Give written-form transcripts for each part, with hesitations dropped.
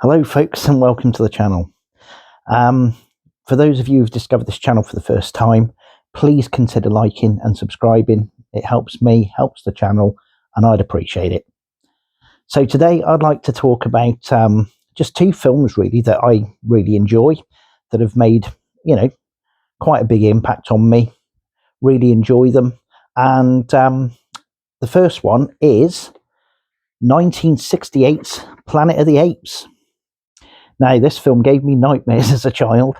Hello folks and welcome to the channel. For those of you who've discovered this channel for the first time, please consider liking and subscribing. It helps me, helps the channel, and I'd appreciate it. So today I'd like to talk about just two films really that I really enjoy, that have made, quite a big impact on me. Really enjoy them. And the first one is 1968's Planet of the Apes. Now, this film gave me nightmares as a child,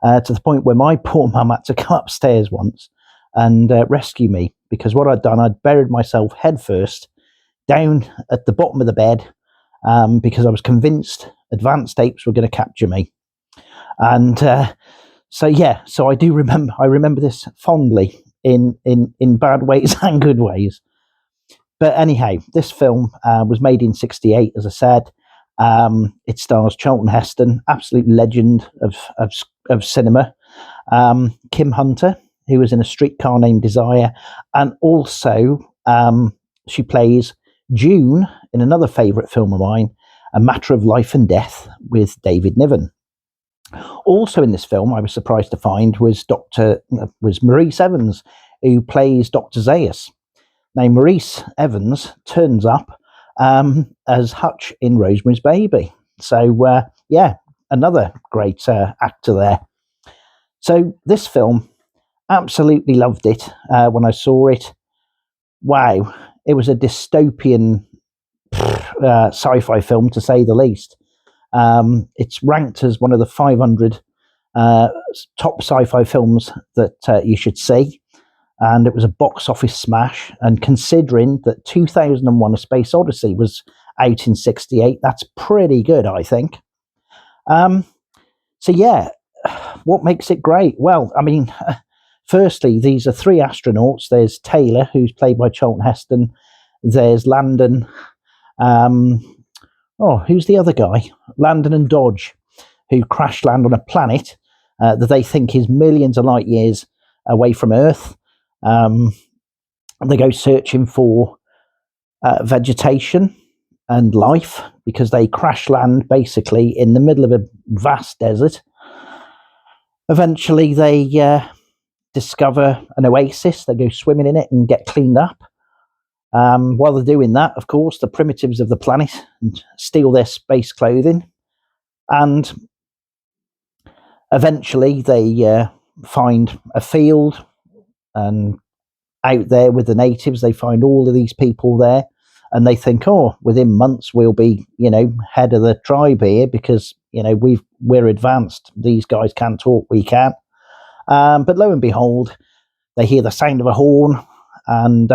to the point where my poor mum had to come upstairs once and rescue me, because what I'd done, I'd buried myself headfirst down at the bottom of the bed, because I was convinced advanced apes were going to capture me. And so I do remember. I remember this fondly in bad ways and good ways. But anyhow, this film was made in '68, as I said. It stars Charlton Heston, absolute legend of cinema. Kim Hunter, who was in A Streetcar Named Desire, and also she plays June in another favourite film of mine, A Matter of Life and Death, with David Niven. Also in this film, I was surprised to find, was Maurice Evans, who plays Dr. Zaius. Now, Maurice Evans turns up as Hutch in Rosemary's Baby. So, another great actor there. So this film, absolutely loved it when I saw it. Wow, it was a dystopian sci-fi film, to say the least. It's ranked as one of the 500 top sci-fi films that you should see. And it was a box office smash. And considering that 2001: A Space Odyssey was out in '68, that's pretty good, I think. What makes it great? Well, I mean, firstly, these are three astronauts. There's Taylor, who's played by Charlton Heston. There's Landon. Who's the other guy? Landon and Dodge, who crash land on a planet that they think is millions of light years away from Earth. They go searching for vegetation and life, because they crash land basically in the middle of a vast desert. Eventually they discover an oasis. They go swimming in it and get cleaned up. While they're doing that, of course, the primitives of the planet steal their space clothing, and eventually they find a field, and out there with the natives, they find all of these people there, and they think, within months we'll be, head of the tribe here, because we're advanced. These guys can't talk, we can. But lo and behold, they hear the sound of a horn, and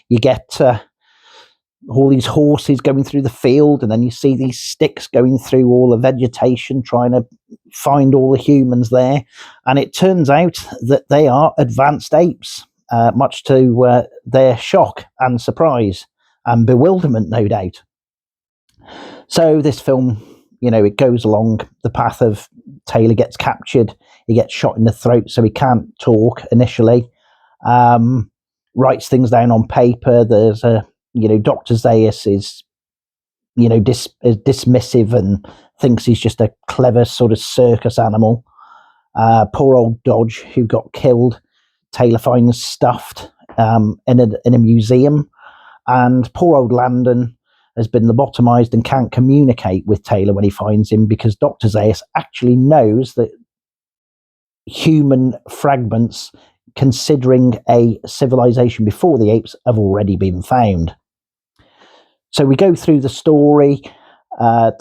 you get all these horses going through the field, and then you see these sticks going through all the vegetation, trying to find all the humans there. And it turns out that they are advanced apes, much to their shock and surprise and bewilderment, no doubt. So this film, it goes along the path of Taylor gets captured, he gets shot in the throat, so he can't talk initially, writes things down on paper. There's Dr. Zaius is dismissive and thinks he's just a clever sort of circus animal. Poor old Dodge, who got killed, Taylor finds stuffed in a museum, and poor old Landon has been lobotomized and can't communicate with Taylor when he finds him, because Dr. Zaius actually knows that human fragments, considering a civilization before the apes, have already been found. So we go through the story.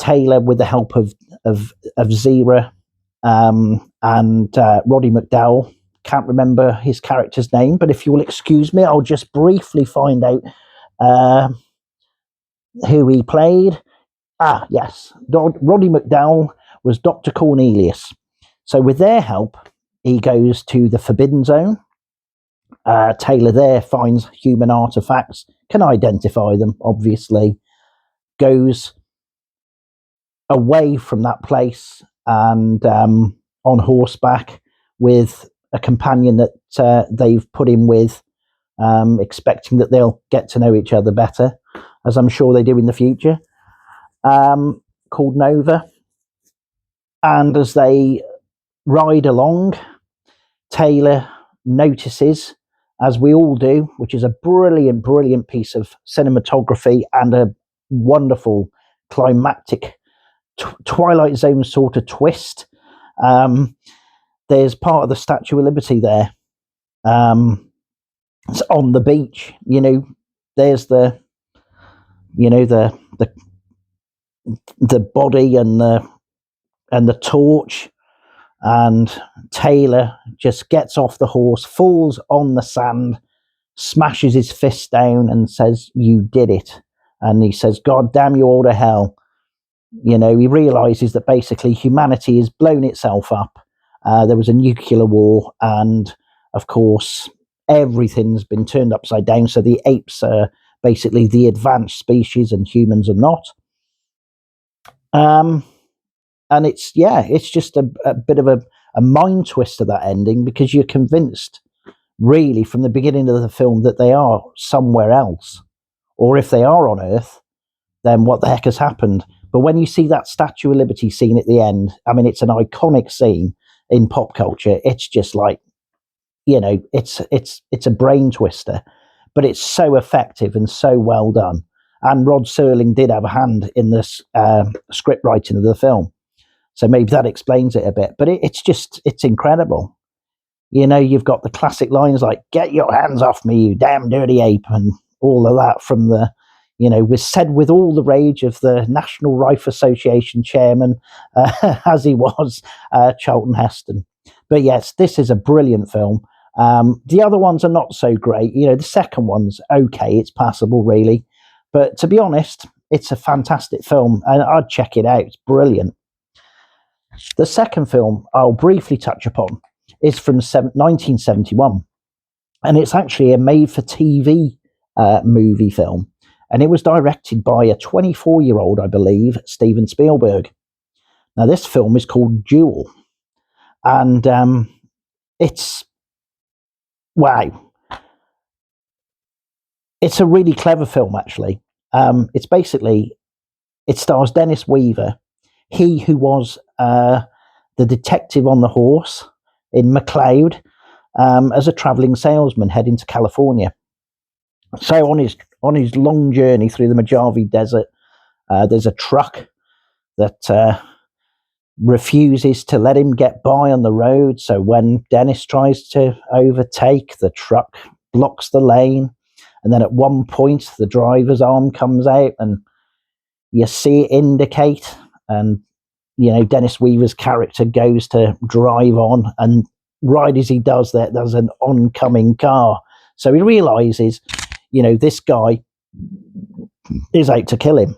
Taylor, with the help of Zira and Roddy McDowell, can't remember his character's name, but if you will excuse me, I'll just briefly find out who he played. Yes, Roddy McDowell was Dr. Cornelius. So with their help, he goes to the Forbidden Zone. Taylor there finds human artifacts, can identify them, obviously, goes away from that place and on horseback with a companion that they've put him with, expecting that they'll get to know each other better, as I'm sure they do in the future. called Nova, and as they ride along, Taylor notices, as we all do, which is a brilliant, brilliant piece of cinematography and a wonderful climactic Twilight Zone sort of twist. There's part of the Statue of Liberty there. It's on the beach, there's the body and the torch, and Taylor just gets off the horse, falls on the sand, smashes his fist down and says, "You did it." And he says, "God damn you all to hell." He realizes that basically humanity has blown itself up. There was a nuclear war, and of course everything's been turned upside down. So the apes are basically the advanced species and humans are not. And it's just a bit of a mind twist to that ending, because you're convinced really from the beginning of the film that they are somewhere else, or if they are on Earth, then what the heck has happened? But when you see that Statue of Liberty scene at the end, I mean, it's an iconic scene in pop culture. It's just like, it's a brain twister, but it's so effective and so well done. And Rod Serling did have a hand in this script writing of the film, so maybe that explains it a bit. But it's incredible. You've got the classic lines like "Get your hands off me, you damn dirty ape," and all of that from the, was said with all the rage of the National Rifle Association chairman, as he was, Charlton Heston. But yes, this is a brilliant film. The other ones are not so great. The second one's okay, it's passable really. But to be honest, it's a fantastic film, and I'd check it out. It's brilliant. The second film I'll briefly touch upon is from 1971, and it's actually a made-for-TV movie film, and it was directed by a 24-year-old, I believe, Steven Spielberg. Now, this film is called Duel, and it's a really clever film, actually. It stars Dennis Weaver, he who was the detective on the horse in McLeod, as a travelling salesman heading to California. So on his long journey through the Mojave Desert, there's a truck that refuses to let him get by on the road. So when Dennis tries to overtake, the truck blocks the lane. And then at one point, the driver's arm comes out and you see it indicate. And, Dennis Weaver's character goes to drive on. And right as he does that, there's an oncoming car. So he realizes, this guy is out to kill him.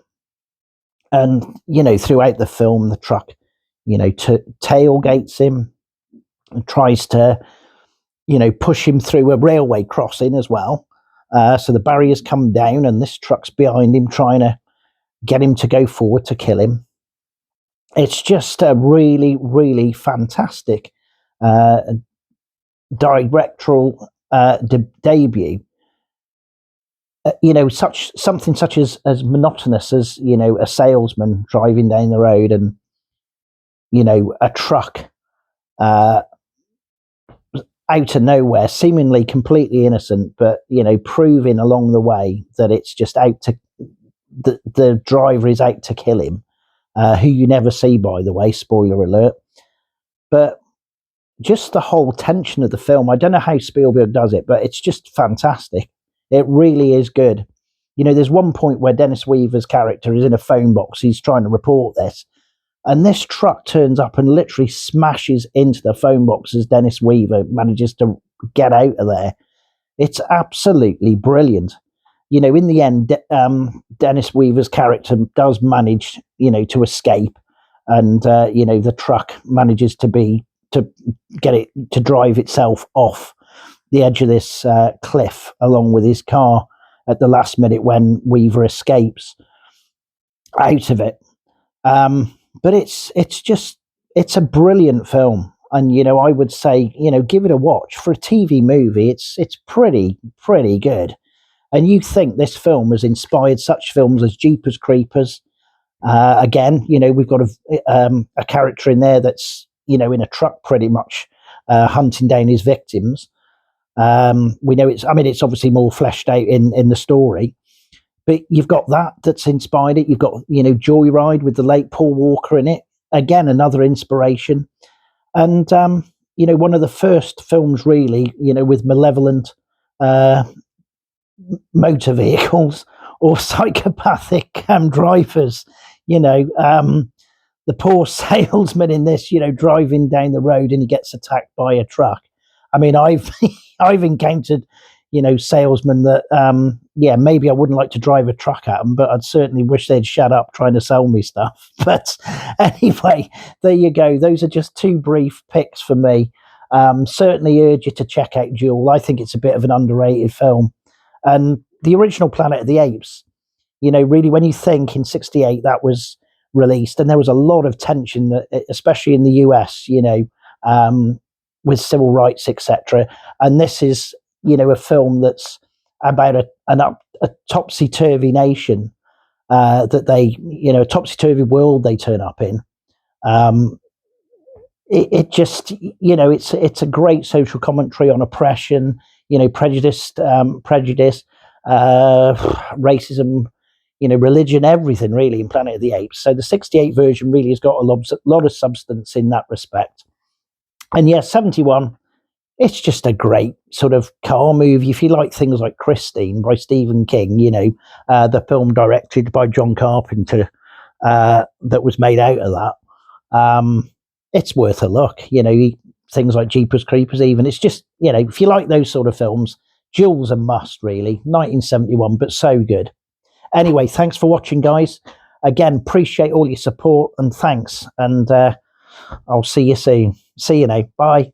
And, throughout the film, the truck, tailgates him and tries to, push him through a railway crossing as well. So the barriers come down and this truck's behind him trying to get him to go forward to kill him. It's just a really, really fantastic directorial debut. Something such as monotonous as, a salesman driving down the road and, a truck out of nowhere, seemingly completely innocent, but, proving along the way that it's just the driver is out to kill him, who you never see, by the way, spoiler alert. But just the whole tension of the film, I don't know how Spielberg does it, but it's just fantastic. It really is good. There's one point where Dennis Weaver's character is in a phone box. He's trying to report this. And this truck turns up and literally smashes into the phone box as Dennis Weaver manages to get out of there. It's absolutely brilliant. In the end, Dennis Weaver's character does manage, to escape. And, the truck manages to get it to drive itself off the edge of this cliff along with his car at the last minute when Weaver escapes out of it. But it's a brilliant film, and I would say give it a watch. For a TV movie, it's pretty good. And you think this film has inspired such films as Jeepers Creepers, Again, we've got a character in there that's, in a truck pretty much, hunting down his victims. We know it's obviously more fleshed out in the story, but you've got that's inspired it. You've got, Joyride with the late Paul Walker in it. Again, another inspiration. And, one of the first films really, with malevolent motor vehicles or psychopathic drivers. The poor salesman in this, driving down the road and he gets attacked by a truck. I mean, I've I've encountered, salesmen that, maybe I wouldn't like to drive a truck at them, but I'd certainly wish they'd shut up trying to sell me stuff. But anyway, there you go. Those are just two brief picks for me. Certainly urge you to check out Duel. I think it's a bit of an underrated film. And the original Planet of the Apes, really, when you think in '68 that was released, and there was a lot of tension, especially in the US, with civil rights, etc. And this is, a film that's about a topsy-turvy nation, that they, a topsy-turvy world they turn up in. It just, it's a great social commentary on oppression, prejudice, racism, religion, everything really in Planet of the Apes. So the '68 version really has got a lot of substance in that respect. And yeah, '71, it's just a great sort of car movie. If you like things like Christine by Stephen King, the film directed by John Carpenter, that was made out of that. It's worth a look. Things like Jeepers Creepers even. It's just, if you like those sort of films, Duel's a must really. 1971, but so good. Anyway, thanks for watching, guys. Again, appreciate all your support and thanks. And I'll see you soon. See you now. Bye.